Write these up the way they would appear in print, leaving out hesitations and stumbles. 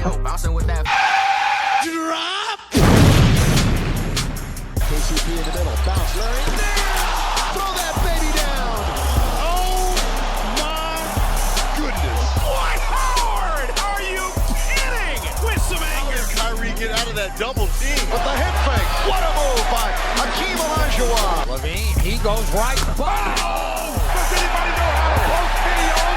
Bouncing with that drop. KCP in the middle. Bounce, Larry. Throw that baby down. Oh, my goodness. What, Howard? Are you kidding? With some anger. Kyrie get out of that double team. With the hip fake. What a move by Hakeem Olajuwon. Levine, he goes right. Oh! Does anybody know how to post videos?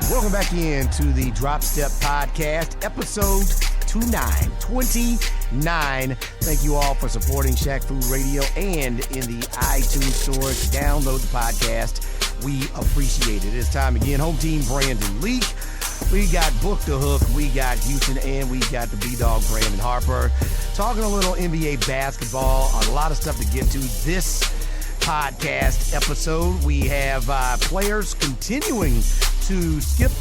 Welcome back into the Drop Step Podcast, episode 29. Thank you all for supporting Shack Food Radio and in the iTunes store to download the podcast. We appreciate it. It's time again. Home team Brandon Leak. We got Book the Hook. We got Houston, and we got the B-Dog Brandon Harper. Talking a little NBA basketball. A lot of stuff to get to this podcast episode. We have players continuing to skip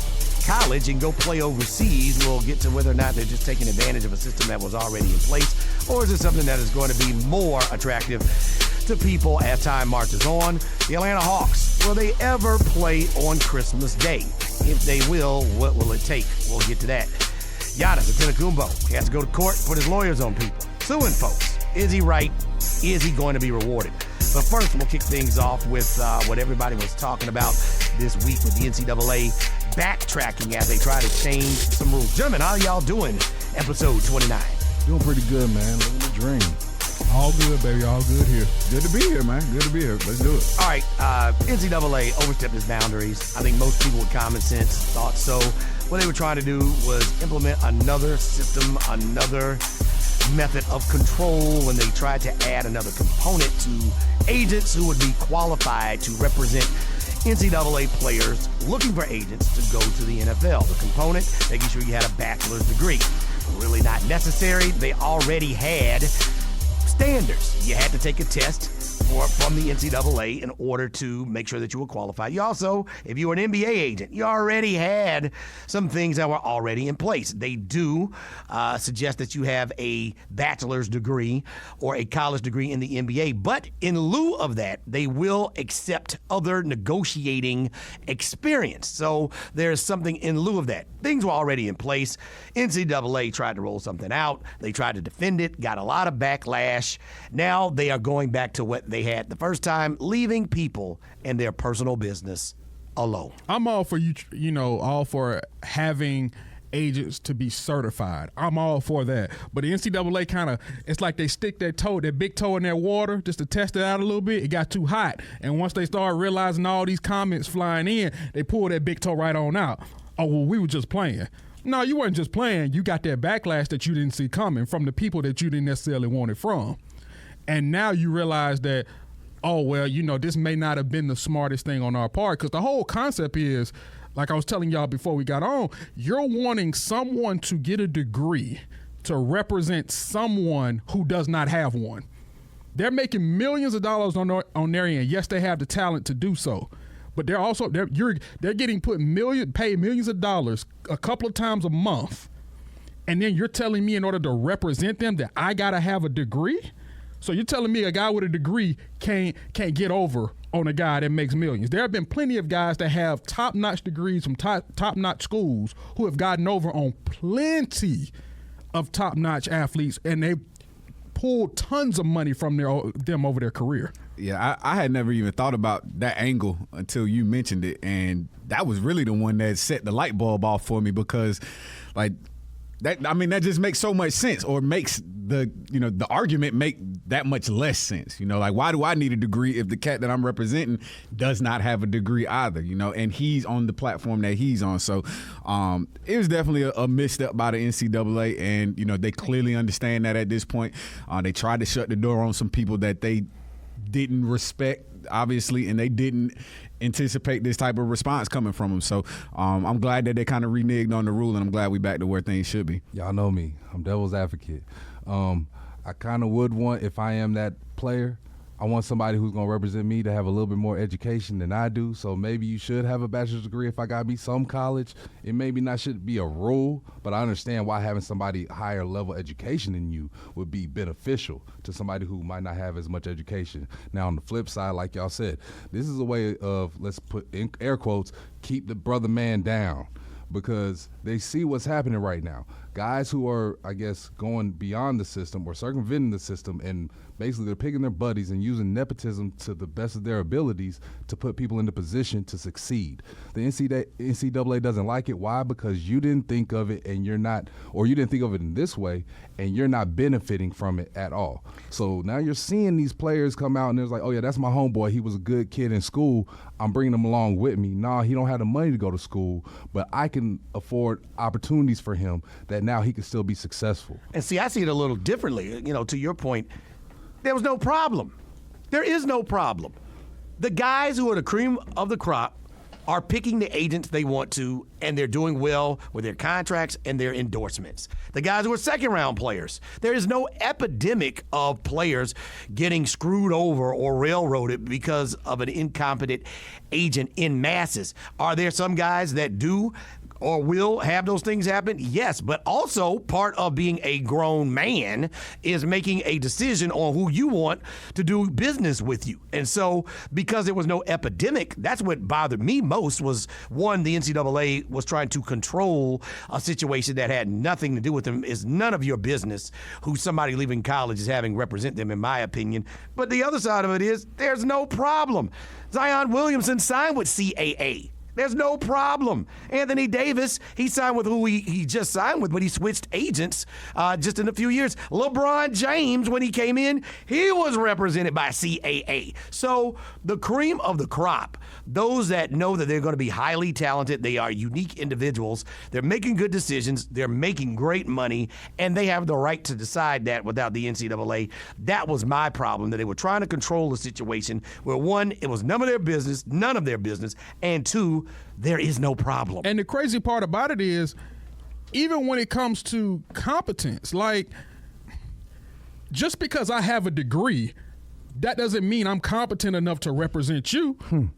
college and go play overseas. We'll get to whether or not they're just taking advantage of a system that was already in place, or is it something that is going to be more attractive to people as time marches on. The Atlanta Hawks, will they ever play on Christmas Day? If they will, what will it take? We'll get to that. Giannis Antetokounmpo, he has to go to court, put his lawyers on people, suing folks. Is he right? Is he going to be rewarded? But first, we'll kick things off with what everybody was talking about this week with the NCAA backtracking as they try to change some rules. Gentlemen, how y'all doing? Episode 29. Doing pretty good, man. Living the dream. All good, baby. All good here. Good to be here, man. Good to be here. Let's do it. All right, NCAA overstepped its boundaries. I think most people with common sense thought so. What they were trying to do was implement another system, another method of control when they tried to add another component to agents who would be qualified to represent NCAA players looking for agents to go to the NFL. The component, making sure you had a bachelor's degree. Really not necessary. They already had standards. You had to take a test from the NCAA in order to make sure that you were qualified. You also, if you were an NBA agent, you already had some things that were already in place. They do suggest that you have a bachelor's degree or a college degree in the NBA, but in lieu of that, they will accept other negotiating experience. So there's something in lieu of that. Things were already in place. NCAA tried to roll something out. They tried to defend it, got a lot of backlash. Now they are going back to what they had the first time, leaving people and their personal business alone. I'm all for all for having agents to be certified. I'm all for that. But the NCAA kind of, it's like they stick their big toe in their water just to test it out a little bit. It got too hot. And once they start realizing all these comments flying in, they pull that big toe right on out. Oh, well, we were just playing. No, you weren't just playing. You got that backlash that you didn't see coming from the people that you didn't necessarily want it from. And now you realize that, oh, well, this may not have been the smartest thing on our part, because the whole concept is, like I was telling y'all before we got on, you're wanting someone to get a degree to represent someone who does not have one. They're making millions of dollars on their end. Yes, they have the talent to do so. But they're also they're getting paid millions of dollars a couple of times a month, and then you're telling me in order to represent them that I gotta have a degree? So you're telling me a guy with a degree can't get over on a guy that makes millions? There have been plenty of guys that have top-notch degrees from top-notch schools who have gotten over on plenty of top-notch athletes, and they pulled tons of money from them over their career. Yeah, I had never even thought about that angle until you mentioned it, and that was really the one that set the light bulb off for me, because, like, that just makes so much sense, or makes the argument make that much less sense. Like, why do I need a degree if the cat that I'm representing does not have a degree either? And he's on the platform that he's on. So it was definitely a misstep by the NCAA, and they clearly understand that at this point. They tried to shut the door on some people that they didn't respect, obviously, and they didn't anticipate this type of response coming from them. So I'm glad that they kind of reneged on the rule, and I'm glad we back to where things should be. Y'all know me. I'm devil's advocate. I kind of would want, if I am that player, I want somebody who's going to represent me to have a little bit more education than I do. So maybe you should have a bachelor's degree if I got me some college. It maybe not should be a rule, but I understand why having somebody higher level education than you would be beneficial to somebody who might not have as much education. Now, on the flip side, like y'all said, this is a way of, let's put in air quotes, keep the brother man down, because they see what's happening right now. Guys who are, I guess, going beyond the system or circumventing the system, and basically they're picking their buddies and using nepotism to the best of their abilities to put people in the position to succeed. The NCAA doesn't like it. Why? Because you didn't think of it and you're not, or you didn't think of it in this way and you're not benefiting from it at all. So now you're seeing these players come out and it's like, oh yeah, that's my homeboy. He was a good kid in school. I'm bringing him along with me. Nah, he don't have the money to go to school, but I can afford opportunities for him that now he can still be successful. And see, I see it a little differently. You know, to your point, there was no problem. There is no problem. The guys who are the cream of the crop are picking the agents they want to, and they're doing well with their contracts and their endorsements. The guys who are second-round players, there is no epidemic of players getting screwed over or railroaded because of an incompetent agent in masses. Are there some guys that do or will have those things happen? Yes, but also part of being a grown man is making a decision on who you want to do business with you. And so because there was no epidemic, that's what bothered me most was, one, the NCAA was trying to control a situation that had nothing to do with them. It's none of your business who somebody leaving college is having represent them, in my opinion. But the other side of it is there's no problem. Zion Williamson signed with CAA. There's no problem. Anthony Davis, he signed with who he just signed with, but he switched agents just in a few years. LeBron James, when he came in, he was represented by CAA. So the cream of the crop, those that know that they're going to be highly talented, they are unique individuals, they're making good decisions, they're making great money, and they have the right to decide that without the NCAA. That was my problem, that they were trying to control the situation where, one, it was none of their business, and two, there is no problem. And the crazy part about it is, even when it comes to competence, like, just because I have a degree, that doesn't mean I'm competent enough to represent you.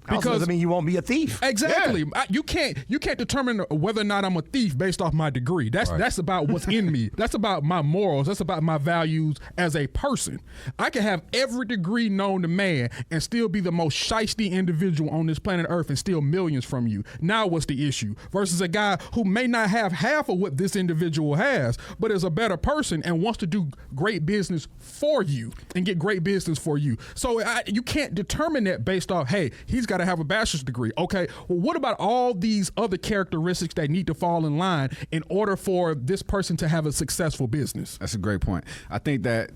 Because doesn't mean you won't be a thief. Exactly. Yeah. You can't determine whether or not I'm a thief based off my degree. That's about what's in me. That's about my morals. That's about my values as a person. I can have every degree known to man and still be the most shiesty individual on this planet Earth and steal millions from you. Now what's the issue? Versus a guy who may not have half of what this individual has, but is a better person and wants to do great business for you and get great business for you. So you can't determine that based off, hey, he's got to have a bachelor's degree. Okay, well, what about all these other characteristics that need to fall in line in order for this person to have a successful business? That's a great point. I think that,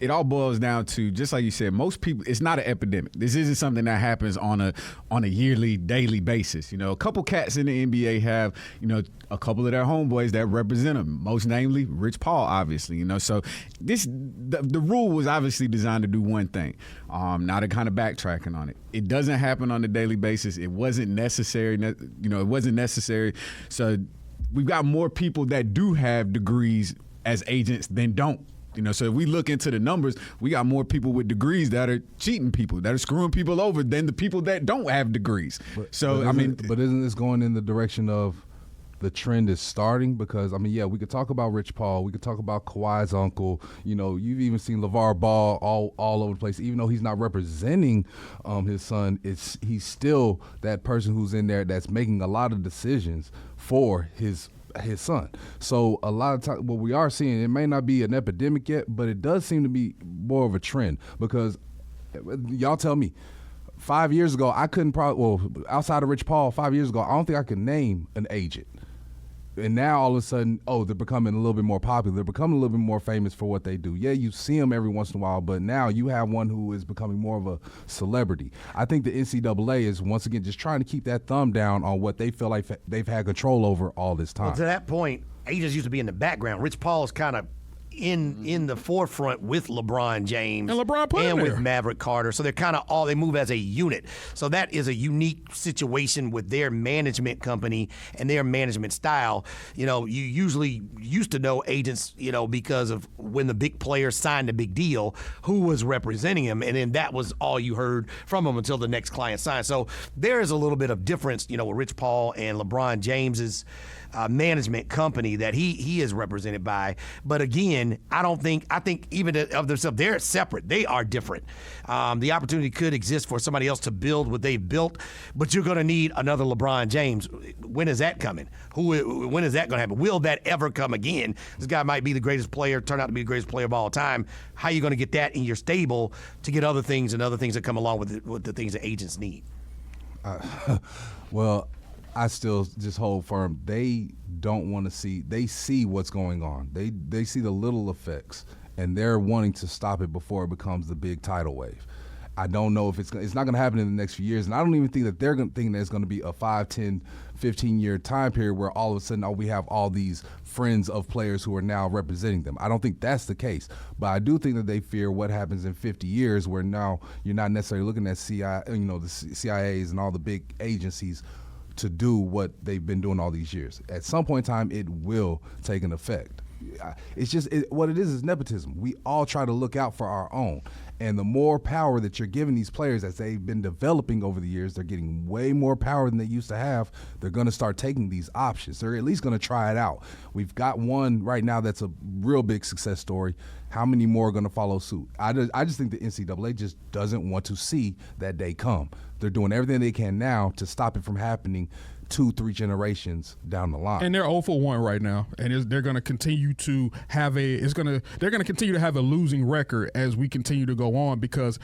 it all boils down to, just like you said, most people, it's not an epidemic. This isn't something that happens on a yearly, daily basis. A couple cats in the NBA have, a couple of their homeboys that represent them, most namely Rich Paul, obviously. So the rule was obviously designed to do one thing. Now they're kind of backtracking on it. It doesn't happen on a daily basis. It wasn't necessary. It wasn't necessary. So we've got more people that do have degrees as agents than don't. So if we look into the numbers, we got more people with degrees that are cheating people, that are screwing people over than the people that don't have degrees. But isn't this going in the direction of the trend is starting? Because, we could talk about Rich Paul. We could talk about Kawhi's uncle. You've even seen LeVar Ball all over the place. Even though he's not representing his son, he's still that person who's in there that's making a lot of decisions for his son. So a lot of times what we are seeing, it may not be an epidemic yet, but it does seem to be more of a trend. Because y'all tell me, 5 years ago, I couldn't outside of Rich Paul, 5 years ago, I don't think I could name an agent. And now all of a sudden, they're becoming a little bit more popular. They're becoming a little bit more famous for what they do. Yeah, you see them every once in a while, but now you have one who is becoming more of a celebrity. I think the NCAA is, once again, just trying to keep that thumb down on what they feel like they've had control over all this time. Well, to that point, agents used to be in the background. Rich Paul is kind of in the forefront with LeBron James And LeBron put him and with there. Maverick Carter. So they're kind of they move as a unit. So that is a unique situation with their management company and their management style. You know, you usually used to know agents, you know, because of when the big players signed a big deal, who was representing him, and then that was all you heard from him until the next client signed. So there is a little bit of difference, you know, with Rich Paul and LeBron James's management company that he is represented by. But again, I think even of themselves, they're separate. They are different. The opportunity could exist for somebody else to build what they've built, but you're going to need another LeBron James. When is that coming? When is that going to happen? Will that ever come again? This guy might be the greatest player, turn out to be the greatest player of all time. How are you going to get that in your stable to get other things that come along with the things that agents need? Well, I still just hold firm. They don't want to see. They see what's going on. They see the little effects, and they're wanting to stop it before it becomes the big tidal wave. I don't know if it's not going to happen in the next few years, and I don't even think that they're going to think that it's going to be a 5, 10, 15-year time period where all of a sudden we have all these friends of players who are now representing them. I don't think that's the case, but I do think that they fear what happens in 50 years, where now you're not necessarily looking at the CIAs and all the big agencies to do what they've been doing all these years. At some point in time, it will take an effect. It's just what it is nepotism. We all try to look out for our own. And the more power that you're giving these players as they've been developing over the years, they're getting way more power than they used to have. They're going to start taking these options. They're at least going to try it out. We've got one right now that's a real big success story. How many more are going to follow suit? I just think the NCAA just doesn't want to see that day come. They're doing everything they can now to stop it from happening 2-3 generations down the line. And they're 0-for-1 right now, and they're going to continue to have they're going to continue to have a losing record as we continue to go on, because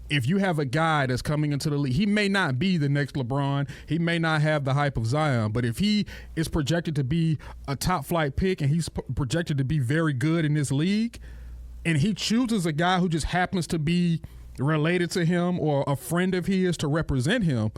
if you have a guy that's coming into the league, he may not be the next LeBron, he may not have the hype of Zion, but if he is projected to be a top flight pick and he's projected to be very good in this league, and he chooses a guy who just happens to be related to him or a friend of his to represent him,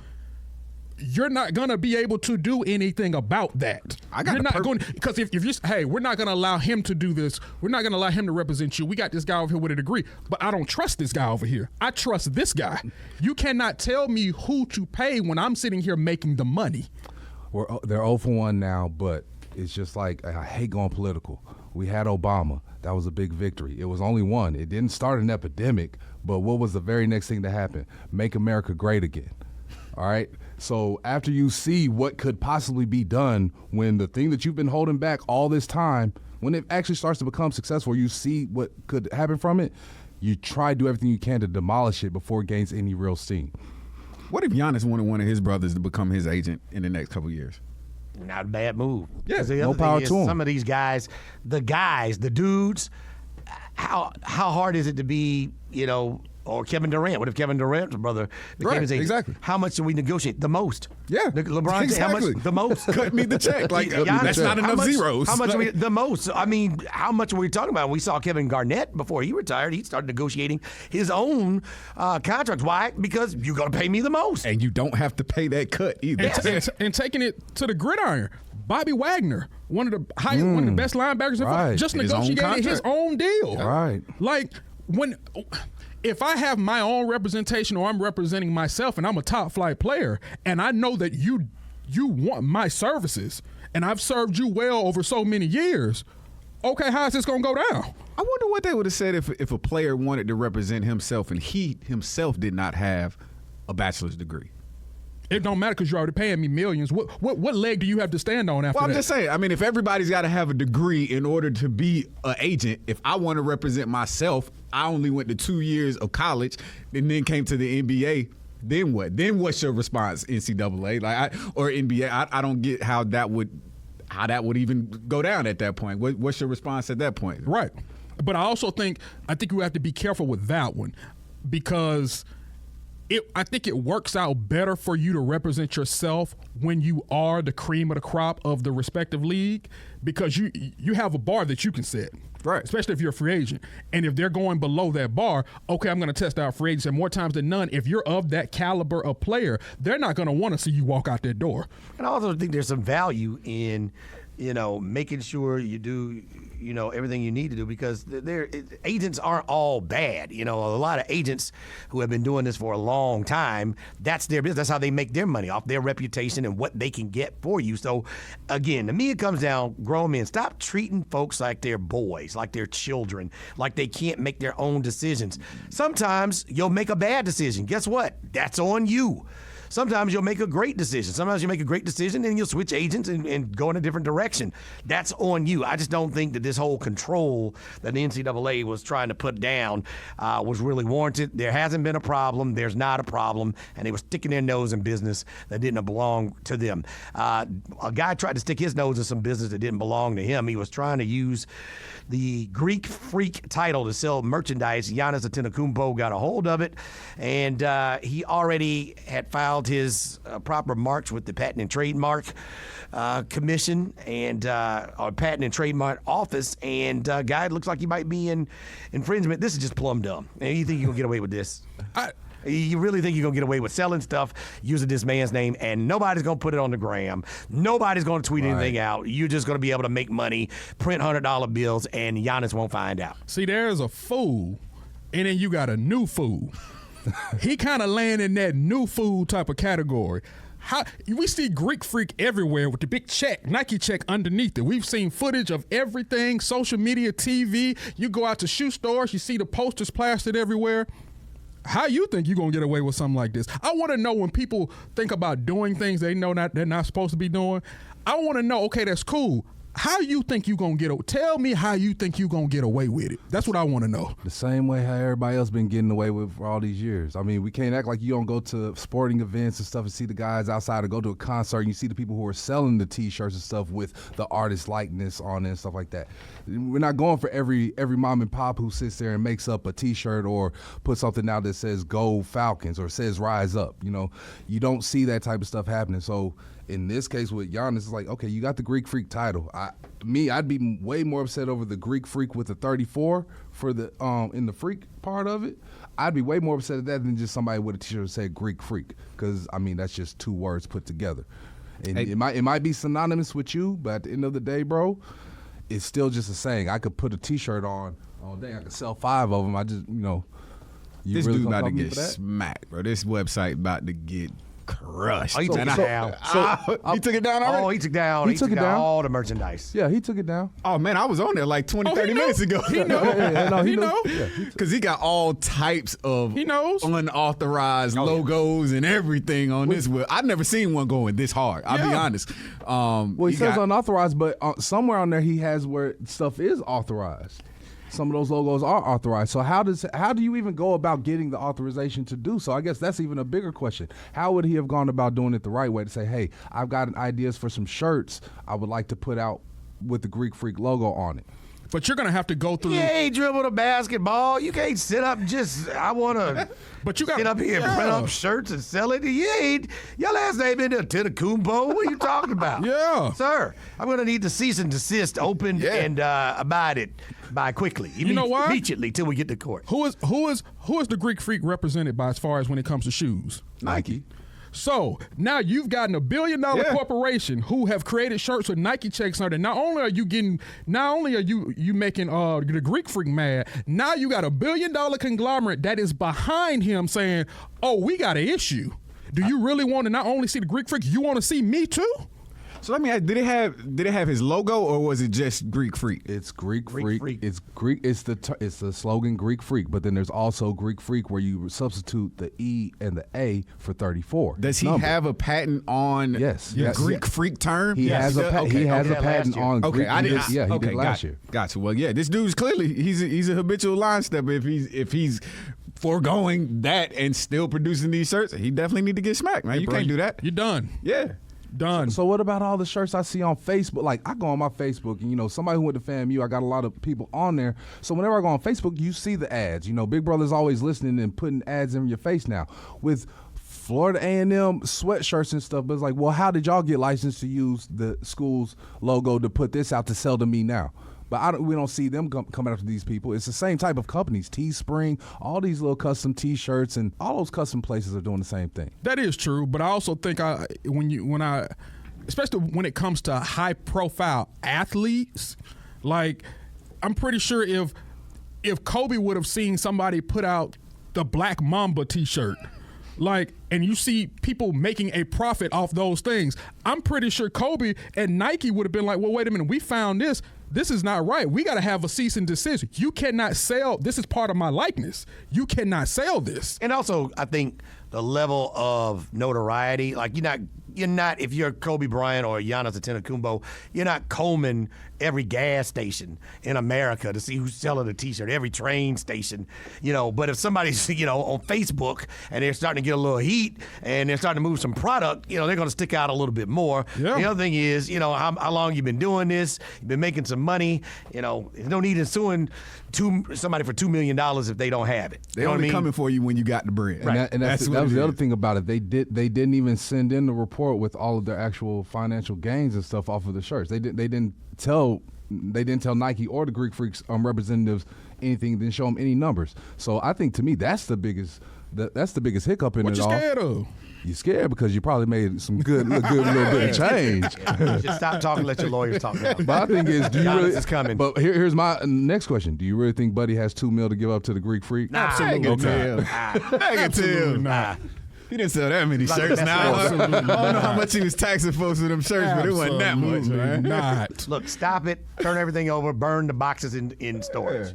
you're not going to be able to do anything about that. You're not going, because if you hey, we're not going to allow him to do this. We're not going to allow him to represent you. We got this guy over here with a degree, but I don't trust this guy over here. I trust this guy. You cannot tell me who to pay when I'm sitting here making the money. They're 0-for-1 now, but it's just like, I hate going political. We had Obama. That was a big victory. It was only one. It didn't start an epidemic, but what was the very next thing to happen? Make America great again. All right? So after you see what could possibly be done when the thing that you've been holding back all this time, when it actually starts to become successful, you see what could happen from it, you try to do everything you can to demolish it before it gains any real steam. What if Giannis wanted one of his brothers to become his agent in the next couple of years? Not a bad move. Yeah, no power to him. Some of these guys, the dudes, how hard is it to be, or Kevin Durant? What if Kevin Durant's brother became his agent? Exactly. How much do we negotiate? The most. Yeah. LeBron, exactly. how much? The most. Cut me the check. Like, Giannis, that's not enough zeros. How much? The most. I mean, how much are we talking about? We saw Kevin Garnett before he retired. He started negotiating his own contracts. Why? Because you're going to pay me the most. And you don't have to pay that cut either. And taking it to the gridiron. Bobby Wagner, one of the best linebackers, right. just His own negotiated his own deal. Right. Like, if I have my own representation or I'm representing myself and I'm a top flight player and I know that you want my services and I've served you well over so many years, okay, how is this going to go down? I wonder what they would have said if a player wanted to represent himself and he himself did not have a bachelor's degree. It don't matter because you're already paying me millions. What leg do you have to stand on after that? Well, I'm just saying, I mean, if everybody's got to have a degree in order to be an agent, if I want to represent myself, I only went to 2 years of college and then came to the NBA, then what? Then what's your response, NCAA or NBA? I don't get how that would even go down at that point. What's your response at that point? Right. But I think you have to be careful with that one because I think it works out better for you to represent yourself when you are the cream of the crop of the respective league because you have a bar that you can set. Right. Especially if you're a free agent. And if they're going below that bar, okay, I'm going to test out free agents. And more times than none, if you're of that caliber of player, they're not going to want to see you walk out that door. And I also think there's some value in, making sure you do everything you need to do, because agents aren't all bad. A lot of agents who have been doing this for a long time, that's their business. That's how they make their money, off their reputation and what they can get for you. So, again, to me, it comes down, grown men, stop treating folks like they're boys, like they're children, like they can't make their own decisions. Sometimes you'll make a bad decision. Guess what? That's on you. Sometimes you'll make a great decision. Sometimes you make a great decision and you'll switch agents and go in a different direction. That's on you. I just don't think that this whole control that the NCAA was trying to put down was really warranted. There hasn't been a problem. There's not a problem. And they were sticking their nose in business that didn't belong to them. A guy tried to stick his nose in some business that didn't belong to him. He was trying to use the Greek Freak title to sell merchandise. Giannis Antetokounmpo got a hold of it, and he already had filed his proper marks with the Patent and Trademark Commission and or Patent and Trademark Office, and guy, it looks like he might be in infringement. This is just plumb dumb. And you think you can get away with this? You really think you're going to get away with selling stuff using this man's name, and nobody's going to put it on the gram. Nobody's going to tweet anything out. You're just going to be able to make money, print $100 bills, and Giannis won't find out. See, there's a fool, and then you got a new fool. He kind of laying in that new fool type of category. We see Greek Freak everywhere with the big check, Nike check underneath it. We've seen footage of everything, social media, TV. You go out to shoe stores, you see the posters plastered everywhere. How you think you're going to get away with something like this? I want to know, when people think about doing things they know they're not supposed to be doing, I want to know, okay, that's cool. How you think you going to get away? Tell me how you think you going to get away with it. That's what I want to know. The same way how everybody else been getting away with for all these years. I mean, we can't act like you don't go to sporting events and stuff and see the guys outside, or go to a concert and you see the people who are selling the T-shirts and stuff with the artist likeness on it and stuff like that. We're not going for every mom and pop who sits there and makes up a T-shirt or puts something out that says "Go Falcons" or says "Rise Up." You don't see that type of stuff happening. So in this case with Giannis, it's like, okay, you got the Greek Freak title. I'd be way more upset over the Greek Freak with the 34 for the in the freak part of it. I'd be way more upset at that than just somebody with a T-shirt that said Greek Freak, because that's just two words put together. And it might be synonymous with you, but at the end of the day, bro, it's still just a saying. I could put a T-shirt on all day. I could sell 5 of them. I just, This really dude about to me get for that? smacked, bro. This website about to get crushed. Oh, he took it down. He took it down already? Oh, he took down. He took it down all the merchandise. Yeah, he took it down. Oh, man, I was on there like 20, 30 minutes ago. He knows. He knows. Because he got all types of He knows. unauthorized logos and everything on this web. I've never seen one going this hard. I'll be honest. Well, he says unauthorized, but somewhere on there he has where stuff is authorized. Some of those logos are authorized. So how do you even go about getting the authorization to do so? I guess that's even a bigger question. How would he have gone about doing it the right way to say, hey, I've got ideas for some shirts I would like to put out with the Greek Freak logo on it? But you're going to have to go through. You ain't dribbled a basketball. You can't sit up I want to But you got sit up here and print up shirts and sell it. Your last name in there, Antetokounmpo. What are you talking about? Yeah. Sir, I'm going to need the cease and desist opened and abided by quickly. You know why? Immediately till we get to court. Who is the Greek Freak represented by as far as when it comes to shoes? Nike. So now you've gotten $1 billion corporation who have created shirts with Nike checks on it. Not only are you making the Greek Freak mad, now you got $1 billion conglomerate that is behind him saying, "Oh, we got an issue. Do you really want to not only see the Greek Freak, you want to see me too?" So let me ask, did it have his logo, or was it just Greek Freak? It's Greek Freak. It's Greek. It's the slogan Greek Freak, but then there's also Greek Freak where you substitute the E and the A for 34. Does he have a patent on the Greek Freak term? He has a patent on Greek. Okay, he did last year. Gotcha. Well, yeah, this dude's clearly he's a habitual line stepper. If he's foregoing that and still producing these shirts, he definitely need to get smacked, man. You can't do that. You're done. Yeah. Done. So what about all the shirts I see on Facebook? Like, I go on my Facebook and, somebody who went to FAMU, I got a lot of people on there. So whenever I go on Facebook, you see the ads. Big Brother's always listening and putting ads in your face now with Florida A&M sweatshirts and stuff. But it's like, well, how did y'all get licensed to use the school's logo to put this out to sell to me now? But we don't see them coming after these people. It's the same type of companies, Teespring, all these little custom T-shirts, and all those custom places are doing the same thing. That is true, but I also think especially when it comes to high-profile athletes, like I'm pretty sure if Kobe would have seen somebody put out the Black Mamba T-shirt, like, and you see people making a profit off those things, I'm pretty sure Kobe and Nike would have been like, well, wait a minute, we found this. This is not right. We got to have a cease and desist. You cannot sell. This is part of my likeness. You cannot sell this. And also, I think the level of notoriety, like you're not, if you're Kobe Bryant or Giannis Antetokounmpo, you're not combing every gas station in America to see who's selling a T-shirt, every train station, But if somebody's, on Facebook and they're starting to get a little heat and they're starting to move some product, they're going to stick out a little bit more. Yeah. The other thing is, how long you've been doing this, you've been making some money, there's no need in suing somebody for $2 million if they don't have it. They're only coming for you when you got the bread. Right. And that was the other thing about it. They didn't even send in the report with all of their actual financial gains and stuff off of the shirts. They didn't tell Nike or the Greek Freaks representatives anything. Didn't show them any numbers. So I think, to me, that's the biggest hiccup in What it you all. scared of? You scared because you probably made some good little bit of change. You should stop talking, let your lawyers talk now. But I think do you Giannis really? is coming. But here's my next question: do you really think Buddy has $2 million to give up to the Greek Freak? Absolutely not. Absolutely not. He didn't sell that many shirts now. I don't know how much he was taxing folks with them shirts, but it wasn't that much, man. Not. Look, stop it. Turn everything over. Burn the boxes in storage.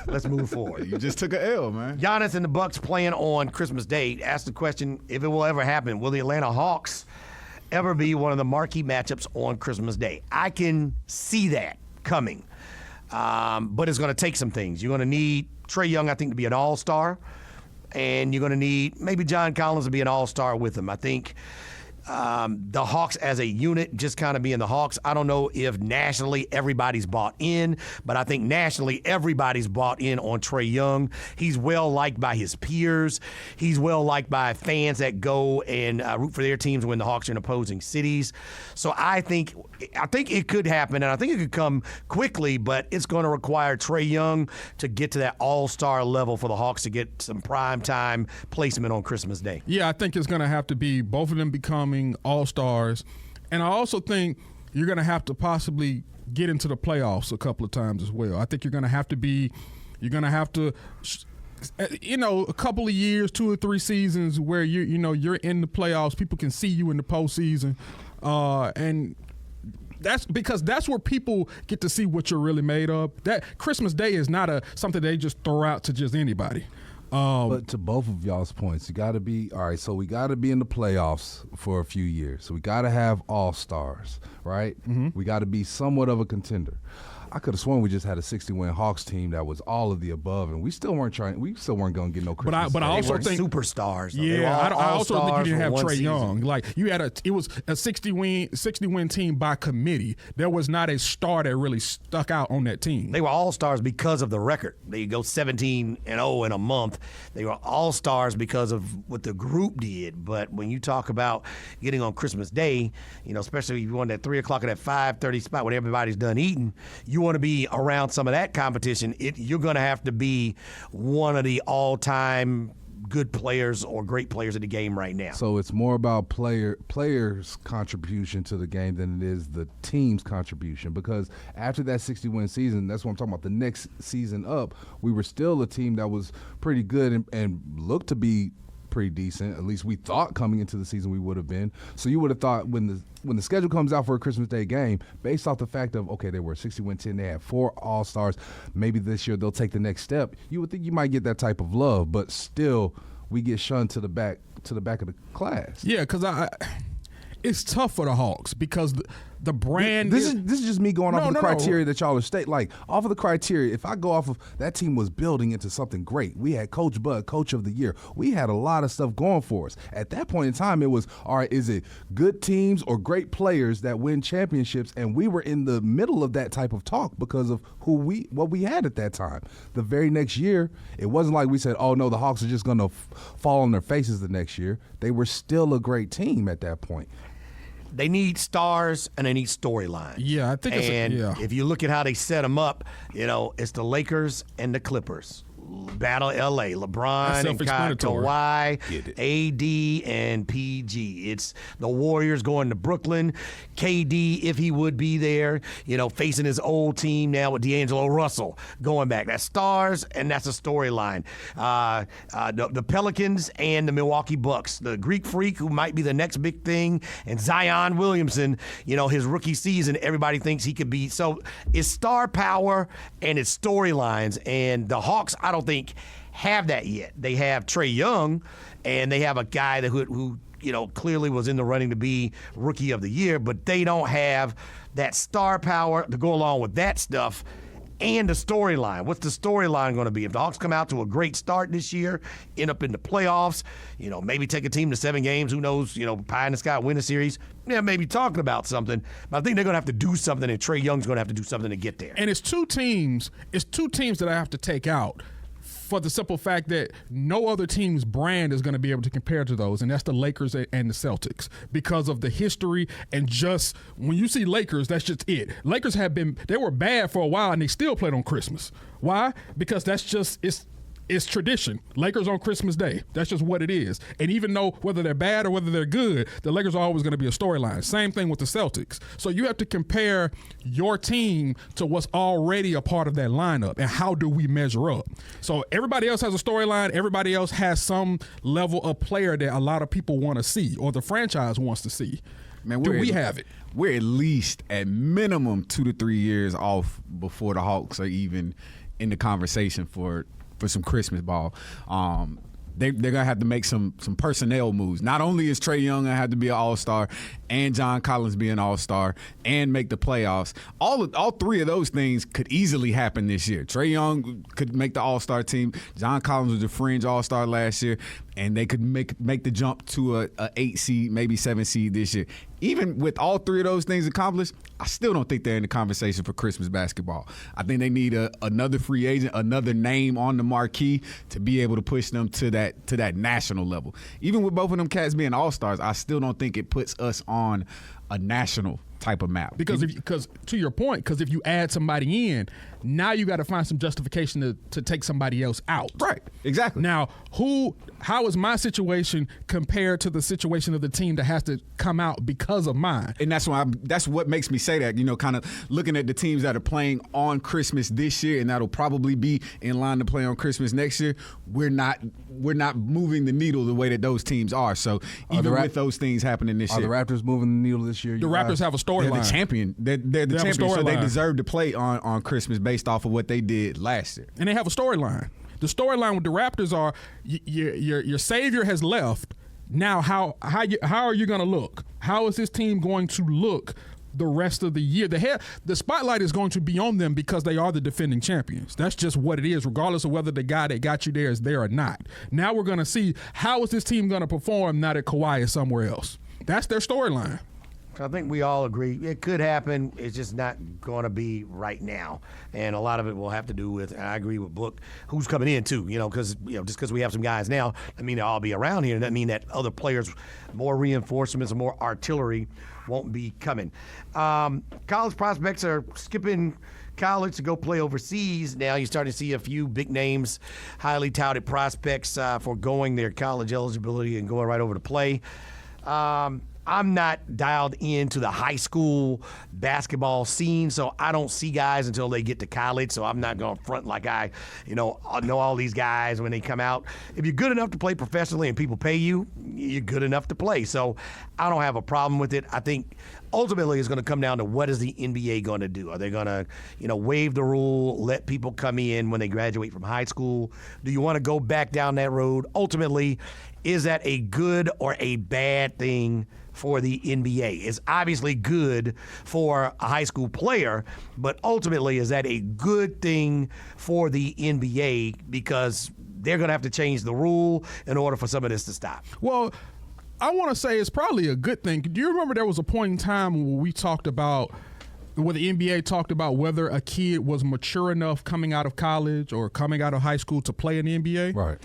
Let's move forward. You just took an L, man. Giannis and the Bucks playing on Christmas Day. Ask the question, if it will ever happen, will the Atlanta Hawks ever be one of the marquee matchups on Christmas Day? I can see that coming. But it's going to take some things. You're going to need Trae Young, I think, to be an all-star. And you're going to need maybe John Collins to be an all-star with him. I think the Hawks as a unit, just kind of being the Hawks, I don't know if nationally everybody's bought in, but I think nationally everybody's bought in on Trae Young. He's well-liked by his peers. He's well-liked by fans that go and root for their teams when the Hawks are in opposing cities. So I think it could happen, and I think it could come quickly, but it's going to require Trae Young to get to that all-star level for the Hawks to get some prime-time placement on Christmas Day. Yeah, I think it's going to have to be both of them becoming all-stars. And I also think you're going to have to possibly get into the playoffs a couple of times as well. I think you're going to have to a couple of years, 2 or 3 seasons where you're in the playoffs. People can see you in the postseason. And that's because that's where people get to see what you're really made of. That Christmas Day is not something they just throw out to just anybody. But to both of y'all's points, you got to be all right. So we got to be in the playoffs for a few years. So we got to have all-stars, right? Mm-hmm. We got to be somewhat of a contender. I could have sworn we just had a 60-win Hawks team that was all of the above, and we still weren't going to get no Christmas. But I also think superstars. Though. Yeah, I also think you didn't have Trae Young. Like it was a 60-win team by committee. There was not a star that really stuck out on that team. They were all stars because of the record. They go 17-0 in a month. They were all stars because of what the group did. But when you talk about getting on Christmas Day, especially if you want that 3 o'clock or that 5:30 spot when everybody's done eating, you want to be around some of that competition. You're going to have to be one of the all-time good players or great players of the game right now. So it's more about players' contribution to the game than it is the team's contribution, because after that 60-win season, that's what I'm talking about, the next season up, we were still a team that was pretty good and looked to be pretty decent. At least we thought coming into the season we would have been. So you would have thought when the schedule comes out for a Christmas Day game, based off the fact of, okay, they were 60-win team, they had 4 all-stars, maybe this year they'll take the next step. You would think you might get that type of love, but still we get shunned to the back of the class. Yeah, because it's tough for the Hawks because the brand. This is just me going off of the criteria that y'all are stating. Like, off of the criteria, if I go off of that team was building into something great. We had Coach Bud, Coach of the Year. We had a lot of stuff going for us. At that point in time, it was, all right, is it good teams or great players that win championships? And we were in the middle of that type of talk because of what we had at that time. The very next year, it wasn't like we said, oh, no, the Hawks are just going to fall on their faces the next year. They were still a great team at that point. They need stars and they need storylines. Yeah, I think if you look at how they set them up, it's the Lakers and the Clippers. Battle of L.A. LeBron and Kawhi, AD and PG. It's the Warriors going to Brooklyn. KD, if he would be there, facing his old team now with D'Angelo Russell going back. That's stars, and that's a storyline. The Pelicans and the Milwaukee Bucks. The Greek Freak, who might be the next big thing, and Zion Williamson, his rookie season, everybody thinks he could be. So it's star power and it's storylines. And the Hawks, I don't think, have that yet. They have Trae Young, and they have a guy who clearly was in the running to be Rookie of the Year, but they don't have that star power to go along with that stuff. And the storyline. What's the storyline going to be? If the Hawks come out to a great start this year, end up in the playoffs, maybe take a team to 7 games, who knows, pie in the sky, win a series, maybe talking about something. But I think they're going to have to do something, and Trae Young's going to have to do something to get there. And it's two teams that I have to take out for the simple fact that no other team's brand is going to be able to compare to those, and that's the Lakers and the Celtics, because of the history. And just when you see Lakers, that's just it. Lakers they were bad for a while, and they still played on Christmas. Why? Because that's just it's tradition. Lakers on Christmas Day. That's just what it is. And even though whether they're bad or whether they're good, the Lakers are always going to be a storyline. Same thing with the Celtics. So you have to compare your team to what's already a part of that lineup, and how do we measure up? So everybody else has a storyline. Everybody else has some level of player that a lot of people want to see, or the franchise wants to see. Man, do we have it? We're at least at minimum 2 to 3 years off before the Hawks are even in the conversation for some Christmas ball. They're going to have to make some personnel moves. Not only is Trae Young going to have to be an all-star, and John Collins be an all-star, and make the playoffs. All three of those things could easily happen this year. Trae Young could make the all-star team. John Collins was a fringe all-star last year, and they could make the jump to a 8 seed, maybe 7 seed this year. Even with all three of those things accomplished, I still don't think they're in the conversation for Christmas basketball. I think they need another free agent, another name on the marquee to be able to push them to that national level. Even with both of them cats being all-stars, I still don't think it puts us on a national type of map. Because to your point, because if you add somebody in, now you got to find some justification to take somebody else out. Right. Exactly. Now, how is my situation compared to the situation of the team that has to come out because of mine? And that's what makes me say that, kind of looking at the teams that are playing on Christmas this year, and that'll probably be in line to play on Christmas next year. We're not moving the needle the way that those teams are. So even with those things happening this year. Are the Raptors moving the needle this year? The Raptors have a storyline. They're the champion. They're the champion, so they deserve to play on Christmas based off of what they did last year. And they have a storyline. The storyline with the Raptors are your savior has left. Now, how are you going to look? How is this team going to look the rest of the year? The spotlight is going to be on them because they are the defending champions. That's just what it is, regardless of whether the guy that got you there is there or not. Now we're going to see, how is this team going to perform now that Kawhi is somewhere else? That's their storyline. I think we all agree it could happen. It's just not going to be right now, and a lot of it will have to do with. And I agree with Book, who's coming in too. Because just because we have some guys now, I mean they'll all be around here. Doesn't mean that other players, more reinforcements, and more artillery, won't be coming. College prospects are skipping college to go play overseas. Now you're starting to see a few big names, highly touted prospects foregoing their college eligibility and going right over to play. I'm not dialed into the high school basketball scene, so I don't see guys until they get to college, so I'm not going to front like I know all these guys when they come out. If you're good enough to play professionally and people pay you, you're good enough to play. So I don't have a problem with it. I think ultimately it's going to come down to what is the NBA going to do? Are they going to, waive the rule, let people come in when they graduate from high school? Do you want to go back down that road? Ultimately, is that a good or a bad thing for the NBA? It's obviously good for a high school player, but ultimately, is that a good thing for the NBA? Because they're going to have to change the rule in order for some of this to stop. Well, I want to say it's probably a good thing. Do you remember there was a point in time where the NBA talked about whether a kid was mature enough coming out of college or coming out of high school to play in the NBA? Right.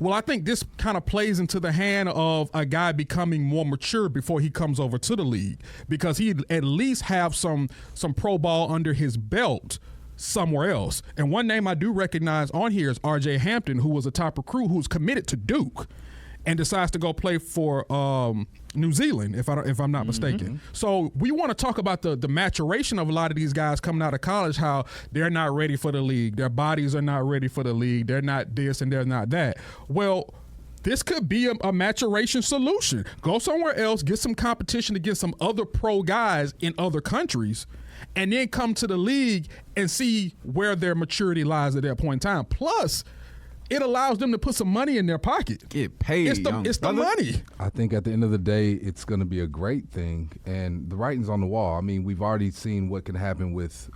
Well, I think this kind of plays into the hand of a guy becoming more mature before he comes over to the league, because he'd at least have some pro ball under his belt somewhere else. And one name I do recognize on here is R.J. Hampton, who was a top recruit who's committed to Duke and decides to go play for New Zealand, if I'm not mistaken. So we want to talk about the maturation of a lot of these guys coming out of college, how they're not ready for the league. Their bodies are not ready for the league. They're not this and they're not that. Well, this could be a maturation solution. Go somewhere else, get some competition against some other pro guys in other countries, and then come to the league and see where their maturity lies at that point in time. Plus, it allows them to put some money in their pocket. Get paid. It's the money. I think at the end of the day, it's going to be a great thing, and the writing's on the wall. I mean, we've already seen what can happen with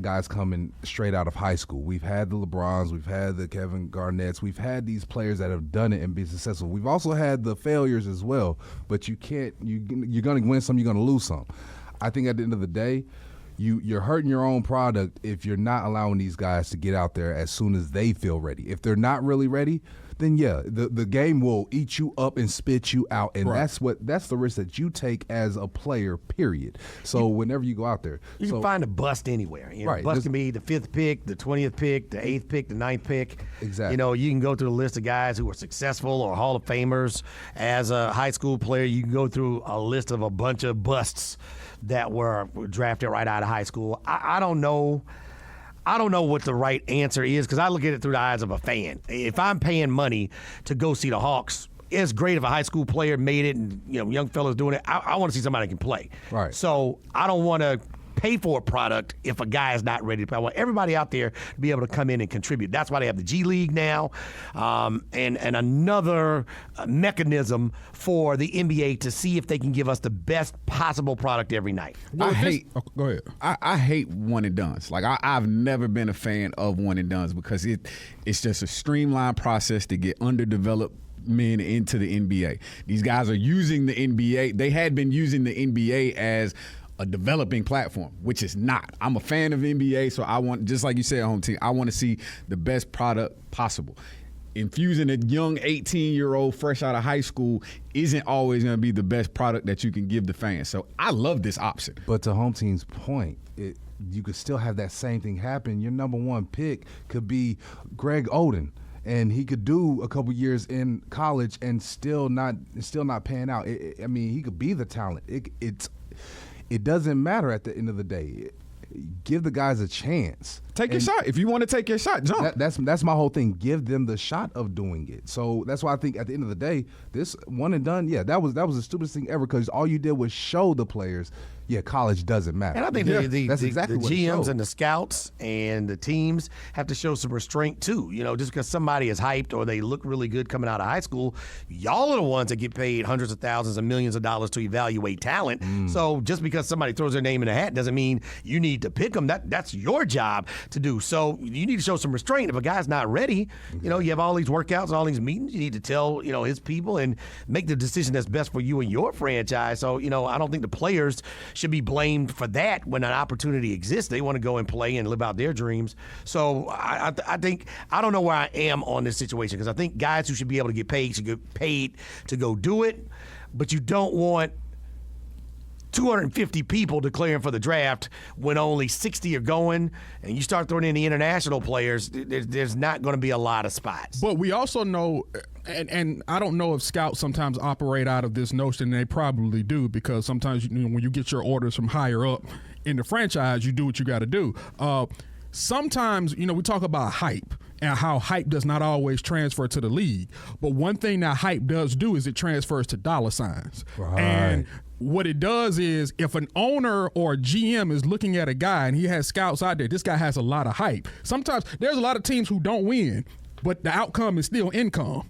guys coming straight out of high school. We've had the LeBrons, we've had the Kevin Garnetts, we've had these players that have done it and been successful. We've also had the failures as well, but you're going to win some, you're going to lose some. I think at the end of the day, you're hurting your own product if you're not allowing these guys to get out there as soon as they feel ready. If they're not really ready, then the game will eat you up and spit you out, and that's the risk that you take as a player, period. So whenever you go out there, you can find a bust anywhere. Right. Bust can be the 5th pick, the 20th pick, the 8th pick, the 9th pick. Exactly. You can go through a list of guys who were successful or Hall of Famers as a high school player. You can go through a list of a bunch of busts that were drafted right out of high school. I don't know. I don't know what the right answer is because I look at it through the eyes of a fan. If I'm paying money to go see the Hawks, it's great if a high school player made it and young fellas doing it. I want to see somebody that can play. Right. So I don't want to pay for a product if a guy is not ready to play. I want everybody out there to be able to come in and contribute. That's why they have the G League now, and another mechanism for the NBA to see if they can give us the best possible product every night. Well, go ahead. I hate one and dones. Like I've never been a fan of one and dones because it's just a streamlined process to get underdeveloped men into the NBA. These guys are using the NBA. They had been using the NBA as a developing platform, which is not. I'm a fan of NBA, so I want, just like you said, home team, I want to see the best product possible. Infusing a young 18-year-old fresh out of high school isn't always going to be the best product that you can give the fans. So I love this option. But to home team's point, you could still have that same thing happen. Your number one pick could be Greg Oden, and he could do a couple years in college and still not pan out. I mean, he could be the talent. It doesn't matter at the end of the day. Give the guys a chance. Take your shot. If you want to take your shot, jump. That's my whole thing. Give them the shot of doing it. So that's why I think at the end of the day, this one and done, that was the stupidest thing ever because all you did was show the players, college doesn't matter. And I think that's exactly the what GMs and the scouts and the teams have to show some restraint too. Just because somebody is hyped or they look really good coming out of high school, y'all are the ones that get paid hundreds of thousands and millions of dollars to evaluate talent. So just because somebody throws their name in a hat doesn't mean you need to pick them. That's your job to do. So you need to show some restraint. If a guy's not ready, you have all these workouts and all these meetings. You need to tell his people and make the decision that's best for you and your franchise. So I don't think the players should be blamed for that when an opportunity exists. They want to go and play and live out their dreams. So I think I don't know where I am on this situation because I think guys who should be able to get paid should get paid to go do it, but you don't want 250 people declaring for the draft when only 60 are going, and you start throwing in the international players, there's not going to be a lot of spots. But we also know, and I don't know if scouts sometimes operate out of this notion, and they probably do, because sometimes when you get your orders from higher up in the franchise, you do what you got to do. Sometimes, we talk about hype and how hype does not always transfer to the league. But one thing that hype does do is it transfers to dollar signs. Right. And what it does is if an owner or a GM is looking at a guy and he has scouts out there, this guy has a lot of hype. Sometimes there's a lot of teams who don't win, but the outcome is still income.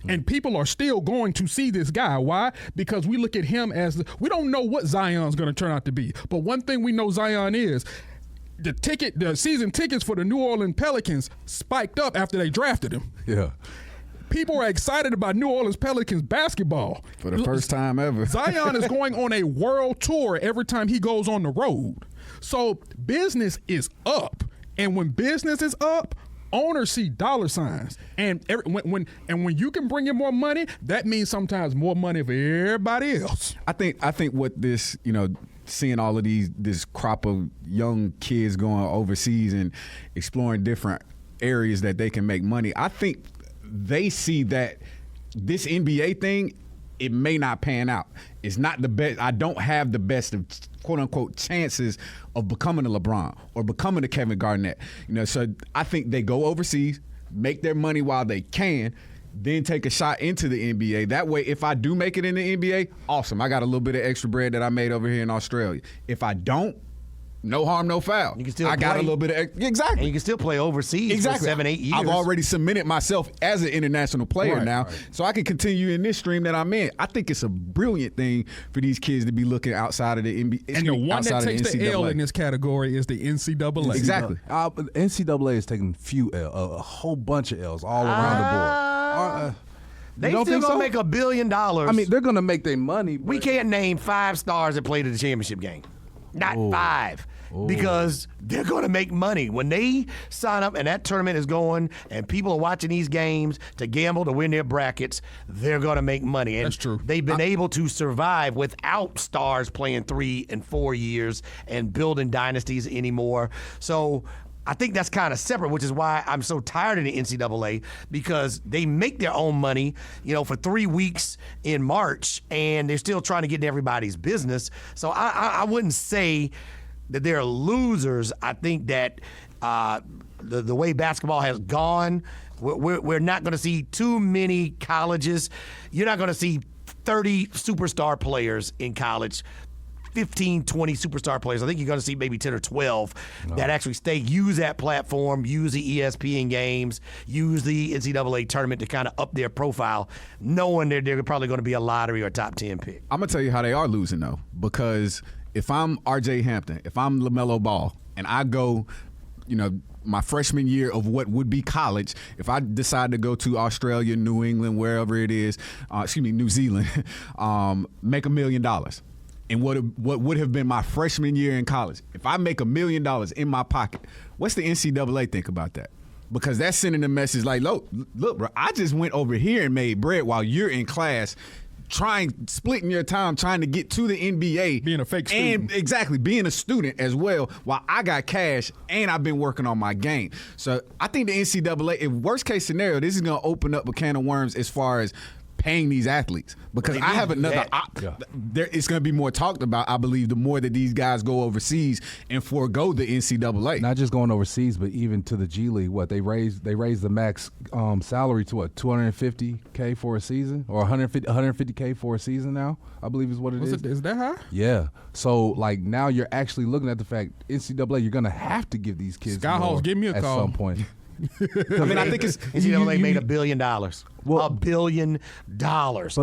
And people are still going to see this guy. Why? Because we look at him as we don't know what Zion's going to turn out to be. But one thing we know Zion is the season tickets for the New Orleans Pelicans spiked up after they drafted him. Yeah. People are excited about New Orleans Pelicans basketball. For the first time ever. Zion is going on a world tour every time he goes on the road. So business is up. And when business is up, owners see dollar signs. And when you can bring in more money, that means sometimes more money for everybody else. I think what this, seeing all of this crop of young kids going overseas and exploring different areas that they can make money, I think they see that this NBA thing, it may not pan out. It's not the best. I don't have the best of quote-unquote chances of becoming a LeBron or becoming a Kevin Garnett. So I think they go overseas, make their money while they can, then take a shot into the NBA. That way, if I do make it in the NBA, awesome. I got a little bit of extra bread that I made over here in Australia. If I don't, no harm, no foul. You can still got a little bit of exactly. And you can still play overseas for 7-8 years. I've already cemented myself as an international player now, so I can continue in this stream that I'm in. I think it's a brilliant thing for these kids to be looking outside of the NBA. And the one that takes the L in this category is the NCAA. Exactly. NCAA is taking a whole bunch of L's all around the board. They still gonna make $1 billion. I mean, they're gonna make their money. We can't name 5 stars that played in the championship game. Not 5. Because they're going to make money. When they sign up and that tournament is going and people are watching these games to gamble to win their brackets, they're going to make money. And that's true. They've been able to survive without stars playing 3 and 4 years and building dynasties anymore. So I think that's kind of separate, which is why I'm so tired of the NCAA, because they make their own money, for 3 weeks in March, and they're still trying to get in everybody's business. So I wouldn't say that they're losers. I think that the way basketball has gone, we're not going to see too many colleges. You're not going to see 30 superstar players in college. 15, 20 superstar players. I think you're going to see maybe 10 or 12 that actually use that platform, use the ESPN games, use the NCAA tournament to kind of up their profile, knowing that they're probably going to be a lottery or top 10 pick. I'm going to tell you how they are losing, though, because if I'm RJ Hampton, if I'm LaMelo Ball, and I go, my freshman year of what would be college, if I decide to go to Australia, New England, wherever it is, New Zealand, make $1 million. And what would have been my freshman year in college, if I make $1 million in my pocket, what's the NCAA think about that? Because that's sending a message like, look, bro, I just went over here and made bread while you're in class, splitting your time trying to get to the NBA. Being a fake student. And exactly, being a student as well, while I got cash and I've been working on my game. So I think the NCAA, in worst case scenario, this is going to open up a can of worms as far as paying these athletes, because I have another it's going to be more talked about, I believe, the more that these guys go overseas and forego the NCAA. Not just going overseas, but even to the G League. What they raised the max salary to $250K for a season, or $150K for a season now, I believe is what it is. Is that high? Yeah. So now you're actually looking at the fact NCAA, you're going to have to give these kids Skyhawks, give me a at call. some point. I mean, I think it's NCAA made $1 billion. $1 billion.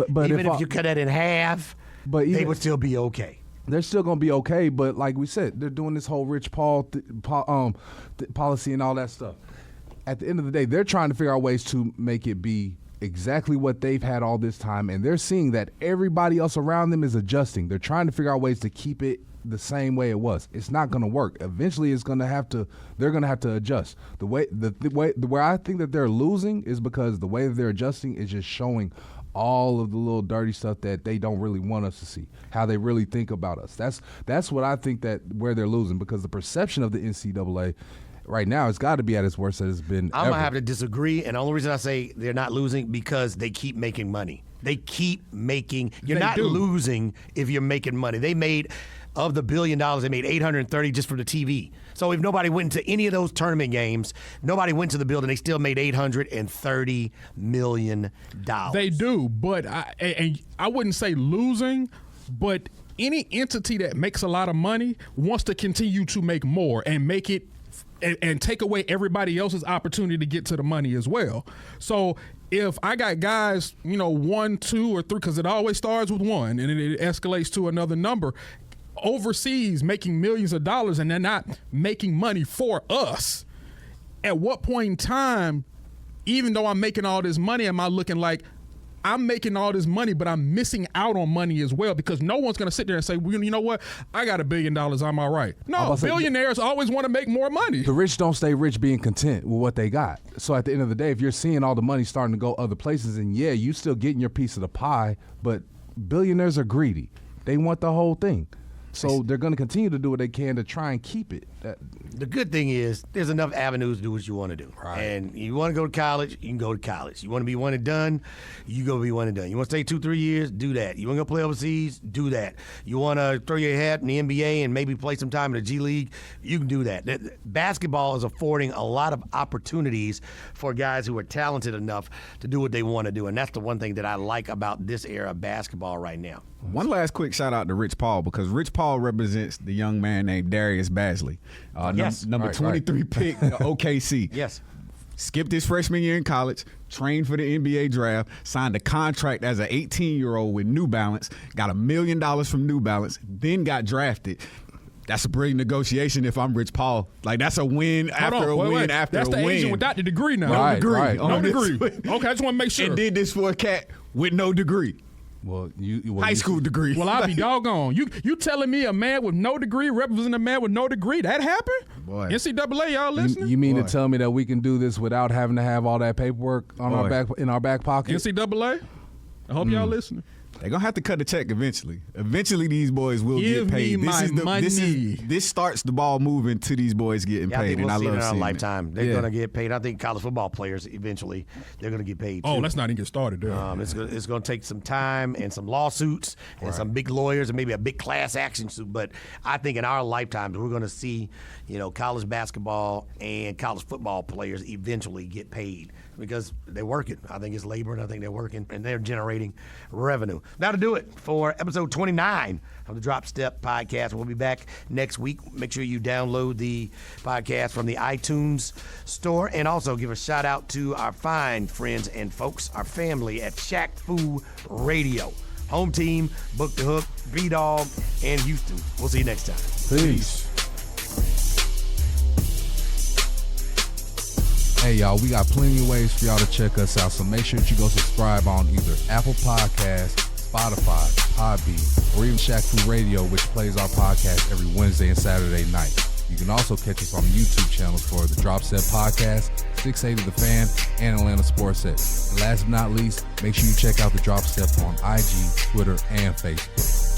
But even if you cut that in half, they would still be okay. They're still going to be okay, but like we said, they're doing this whole Rich Paul policy and all that stuff. At the end of the day, they're trying to figure out ways to make it be exactly what they've had all this time, and they're seeing that everybody else around them is adjusting. They're trying to figure out ways to keep it the same way it was. It's not going to work. Eventually, they're going to have to adjust. The way I think that they're losing is because the way that they're adjusting is just showing all of the little dirty stuff that they don't really want us to see, how they really think about us. That's what I think that where they're losing, because the perception of the NCAA right now, it's got to be at its worst that it's been I'm going to have to disagree, and the only reason I say they're not losing, because they keep making money. They keep making – you're not losing if you're making money. They made – of the $1 billion, they made $830 just from the TV. So if nobody went into any of those tournament games, nobody went to the building, they still made $830 million. They do, but I wouldn't say losing, but any entity that makes a lot of money wants to continue to make more and make it and take away everybody else's opportunity to get to the money as well. So if I got guys, 1, 2, or 3, because it always starts with one and it escalates to another number, overseas making millions of dollars and they're not making money for us, at what point in time, even though I'm making all this money, am I looking like I'm making all this money, but I'm missing out on money as well? Because no one's going to sit there and say, well, you know what, I got $1 billion, I'm all right. No, billionaires always want to make more money. The rich don't stay rich being content with what they got. So at the end of the day, if you're seeing all the money starting to go other places, and yeah, you still getting your piece of the pie, but billionaires are greedy. They want the whole thing. So they're going to continue to do what they can to try and keep it. The good thing is there's enough avenues to do what you want to do. Right. And you want to go to college, you can go to college. You want to be one and done, you go be one and done. You want to stay 2-3 years, do that. You want to go play overseas, do that. You want to throw your hat in the NBA and maybe play some time in the G League, you can do that. Basketball is affording a lot of opportunities for guys who are talented enough to do what they want to do. And that's the one thing that I like about this era of basketball right now. One last quick shout out to Rich Paul, because Rich Paul represents the young man named Darius Bazley, Yes. number 23 pick, OKC. Yes. Skipped his freshman year in college, trained for the NBA draft, signed a contract as an 18-year-old with New Balance, got $1 million from New Balance, then got drafted. That's a brilliant negotiation if I'm Rich Paul. Like, that's a win after a win after a win. That's the agent without the degree now. Right, No degree. right. No degree. Okay, I just want to make sure. And did this for a cat with no degree. Well, High school degree. Well, I'll be doggone. You telling me a man with no degree representing a man with no degree? That happened? Boy. NCAA, y'all listening? You mean Boy. to tell me that we can do this without having to have all that paperwork on our back pocket? NCAA? I hope y'all listening. They're going to have to cut the check eventually. Eventually, these boys will Give get paid. me my money. This starts the ball moving to these boys getting Yeah, I paid, think we'll and see I it love in our seeing lifetime. it. They're Yeah. going to get paid. I think college football players eventually they're going to get paid. Oh, too. let's not even get started there. It's going to take some time and some lawsuits and some big lawyers and maybe a big class action suit. But I think in our lifetimes we're going to see, college basketball and college football players eventually get paid because they're working. I think it's labor, and I think they're working and they're generating revenue. That'll do it for episode 29 of the Drop Step Podcast. We'll be back next week. Make sure you download the podcast from the iTunes store, and also give a shout out to our fine friends and folks, our family at Shack Fu Radio. Home team, Book the Hook, B-Dog, and Houston. We'll see you next time. Peace. Hey, y'all, we got plenty of ways for y'all to check us out, so make sure that you go subscribe on either Apple Podcasts, Spotify, Podbean, or even Shack Fu Radio, which plays our podcast every Wednesday and Saturday night. You can also catch us on the YouTube channels for the Drop Set Podcast, 680 The Fan, and Atlanta Sports Set. And last but not least, make sure you check out the Drop Step on IG, Twitter, and Facebook.